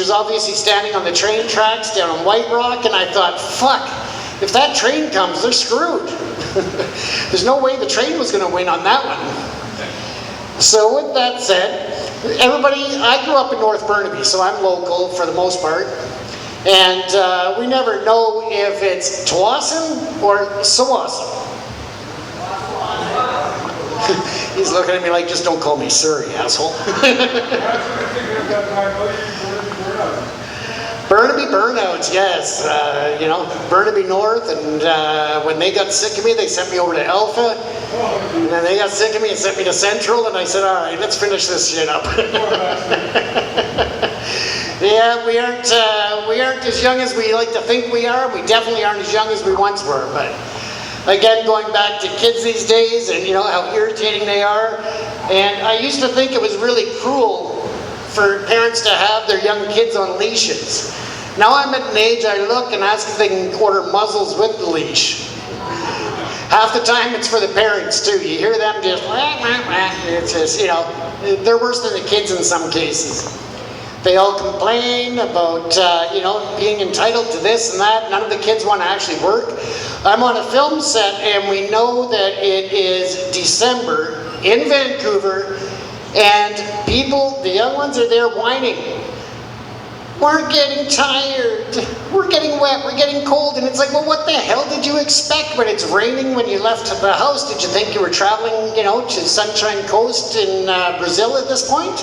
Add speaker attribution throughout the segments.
Speaker 1: was obviously standing on the train tracks down on White Rock, and I thought, fuck, if that train comes, they're screwed. There's no way the train was going to win on that one. So with that said, I grew up in North Burnaby, so I'm local for the most part. And we never know if it's Tsawwassen or Tsawwassen. He's looking at me like, just don't call me sir, you asshole. Burnaby burnouts, yes. Burnaby North, and when they got sick of me, they sent me over to Alpha. And then they got sick of me and sent me to Central, and I said, all right, let's finish this shit up. Yeah, we aren't as young as we like to think we are. We definitely aren't as young as we once were, but again, going back to kids these days and how irritating they are. And I used to think it was really cruel for parents to have their young kids on leashes. Now I'm at an age I look and ask if they can order muzzles with the leash. Half the time it's for the parents too. You hear them just, it's just, they're worse than the kids in some cases. They all complain about, being entitled to this and that. None of the kids want to actually work. I'm on a film set and we know that it is December in Vancouver, and people, the young ones are there whining. We're getting tired, we're getting wet, we're getting cold. And it's like, well, what the hell did you expect when it's raining when you left the house? Did you think you were traveling, to Sunshine Coast in Brazil at this point?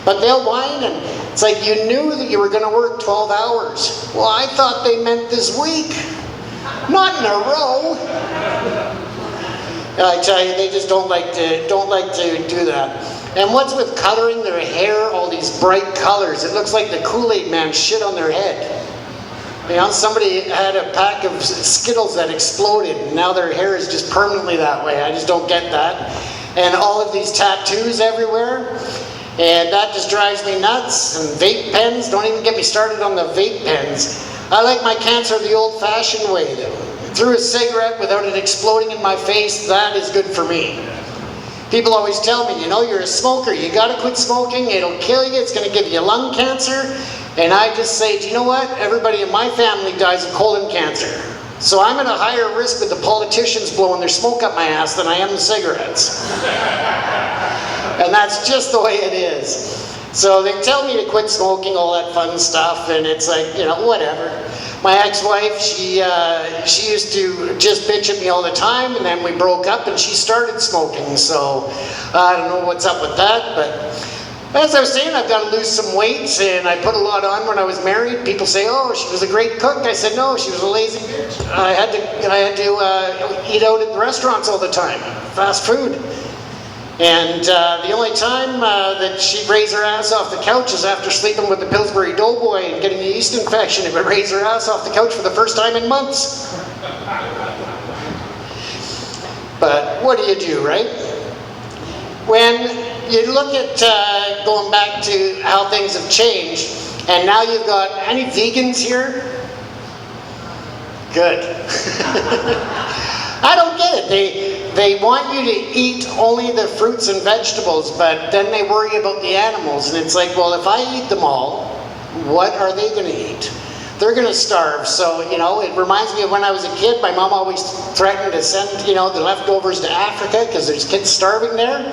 Speaker 1: But they'll whine, and it's like, you knew that you were going to work 12 hours. Well, I thought they meant this week, not in a row. I tell you, they just don't like to do that. And what's with coloring their hair, all these bright colors? It looks like the Kool-Aid man shit on their head. Somebody had a pack of Skittles that exploded, and now their hair is just permanently that way. I just don't get that. And all of these tattoos everywhere. And that just drives me nuts. And vape pens, don't even get me started on the vape pens. I like my cancer the old-fashioned way, though. Through a cigarette without it exploding in my face, that is good for me. People always tell me, you're a smoker, you gotta quit smoking, it'll kill you, it's gonna give you lung cancer. And I just say, do you know what? Everybody in my family dies of colon cancer. So I'm at a higher risk with the politicians blowing their smoke up my ass than I am the cigarettes. And that's just the way it is. So they tell me to quit smoking, all that fun stuff, and it's like, whatever. My ex-wife, she used to just bitch at me all the time, and then we broke up and she started smoking. So I don't know what's up with that, but as I was saying, I've got to lose some weight, and I put a lot on when I was married. People say, oh, she was a great cook. I said, no, she was a lazy bitch. I had to eat out at the restaurants all the time, fast food. And the only time that she'd raise her ass off the couch is after sleeping with the Pillsbury Doughboy and getting a yeast infection. It would raise her ass off the couch for the first time in months. But what do you do, right? When you look at going back to how things have changed, and now you've got any vegans here? Good. I don't get it. They want you to eat only the fruits and vegetables, but then they worry about the animals. And it's like, well, if I eat them all, what are they going to eat? They're going to starve. So, it reminds me of when I was a kid. My mom always threatened to send, the leftovers to Africa because there's kids starving there.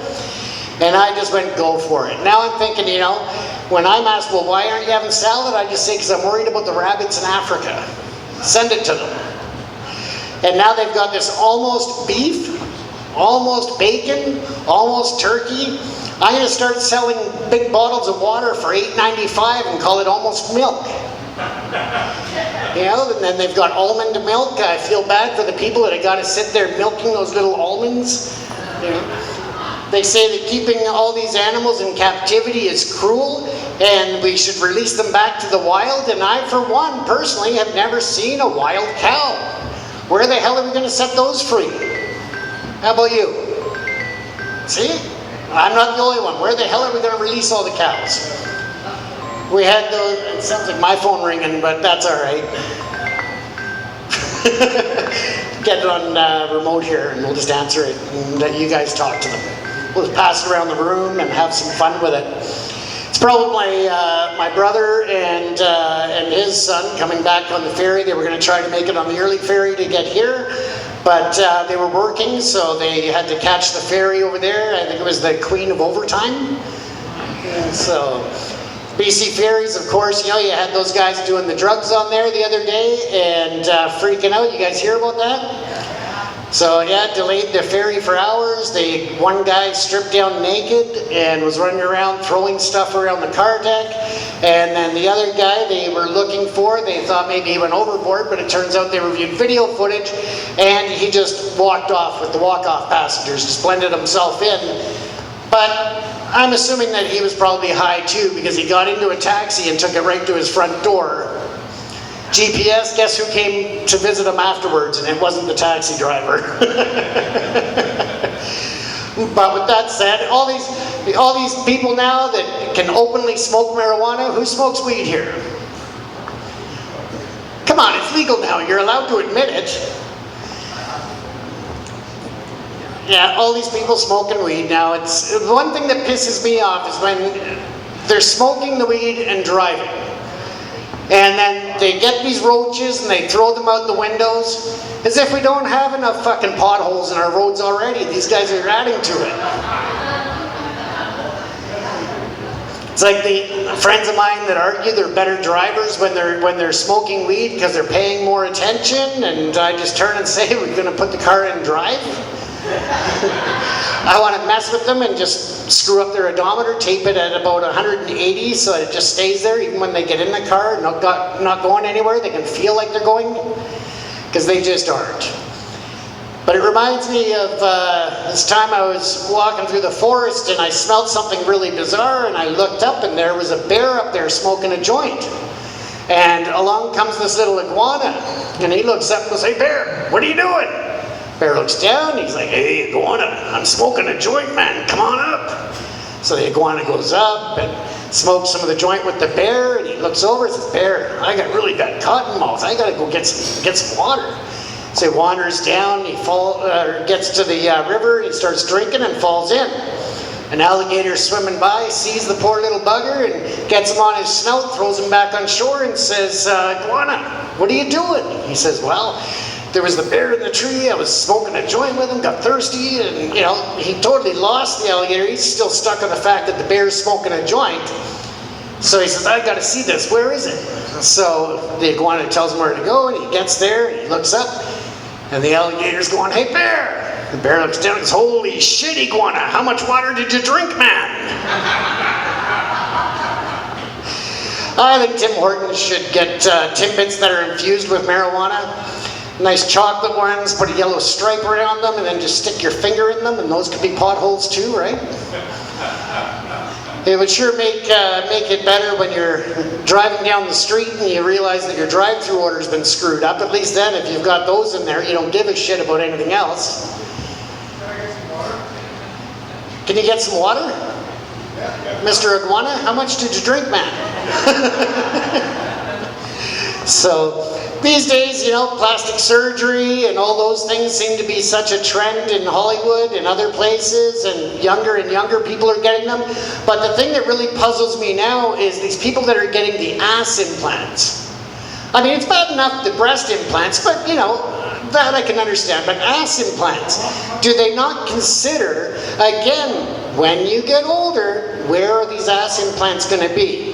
Speaker 1: And I just went, go for it. Now I'm thinking, when I'm asked, well, why aren't you having salad? I just say, because I'm worried about the rabbits in Africa. Send it to them. And now they've got this almost beef, almost bacon, almost turkey. I'm going to start selling big bottles of water for $8.95 and call it almost milk. And then they've got almond milk. I feel bad for the people that have got to sit there milking those little almonds. They say that keeping all these animals in captivity is cruel and we should release them back to the wild. And I, for one, personally have never seen a wild cow. Where the hell are we going to set those free? How about you? See? I'm not the only one. Where the hell are we going to release all the cows? We had those, it sounds like my phone ringing, but that's all right. Get it on remote here and we'll just answer it and you guys talk to them. We'll just pass it around the room and have some fun with it. It's probably my my brother and his son coming back on the ferry. They were going to try to make it on the early ferry to get here, but they were working, so they had to catch the ferry over there. I think it was the Queen of Overtime. And so BC Ferries, of course, you know, you had those guys doing the drugs on there the other day and freaking out. You guys hear about that? So yeah, delayed the ferry for hours. One guy stripped down naked and was running around throwing stuff around the car deck. And then the other guy they were looking for, they thought maybe he went overboard, but it turns out they reviewed video footage and he just walked off with the walk-off passengers, just blended himself in. But I'm assuming that he was probably high too, because he got into a taxi and took it right to his front door. GPS, guess who came to visit him afterwards, and it wasn't the taxi driver. But with that said, all these people now that can openly smoke marijuana, who smokes weed here? Come on, it's legal now, you're allowed to admit it. Yeah, all these people smoking weed now. It's the one thing that pisses me off is when they're smoking the weed and driving. And then they get these roaches and they throw them out the windows, as if we don't have enough fucking potholes in our roads already. These guys are adding to it. It's like the friends of mine that argue they're better drivers when they're smoking weed because they're paying more attention, and I just turn and say, we're going to put the car in drive? I want to mess with them and just screw up their odometer, tape it at about 180 so it just stays there even when they get in the car, not going anywhere. They can feel like they're going, because they just aren't. But it reminds me of this time I was walking through the forest and I smelled something really bizarre, and I looked up and there was a bear up there smoking a joint. And along comes this little iguana, and he looks up and goes, "Hey bear, what are you doing?" Bear looks down, he's like, "Hey iguana, I'm smoking a joint, man, come on up." So the iguana goes up and smokes some of the joint with the bear, and he looks over and says, "Bear, I really got cotton mouth, I gotta go get some water." So he wanders down, he gets to the river, and he starts drinking and falls in. An alligator swimming by sees the poor little bugger and gets him on his snout, throws him back on shore and says, "Iguana, what are you doing?" He says, "Well, there was the bear in the tree, I was smoking a joint with him, got thirsty," and you know, he totally lost the alligator. He's still stuck on the fact that the bear's smoking a joint. So he says, "I gotta see this, where is it?" So the iguana tells him where to go, and he gets there, and he looks up, and the alligator's going, "Hey bear!" The bear looks down and says, "Holy shit, iguana, how much water did you drink, man?" I think Tim Hortons should get Timbits that are infused with marijuana. Nice chocolate ones, put a yellow stripe around them, and then just stick your finger in them, and those could be potholes too, right? It would sure make it better when you're driving down the street and you realize that your drive-through order's been screwed up. At least then, if you've got those in there, you don't give a shit about anything else. Can you get some water? Mr. Iguana, how much did you drink, man? So, these days, you know, plastic surgery and all those things seem to be such a trend in Hollywood and other places, and younger people are getting them. But the thing that really puzzles me now is these people that are getting the ass implants. I mean, it's bad enough the breast implants, but you know, that I can understand. But ass implants, do they not consider, again, when you get older, where are these ass implants going to be?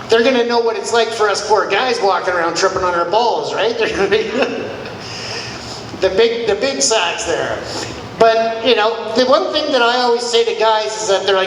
Speaker 1: They're going to know what it's like for us poor guys walking around tripping on our balls, right? They're going to be the big sacks there. But, you know, the one thing that I always say to guys is that they're like,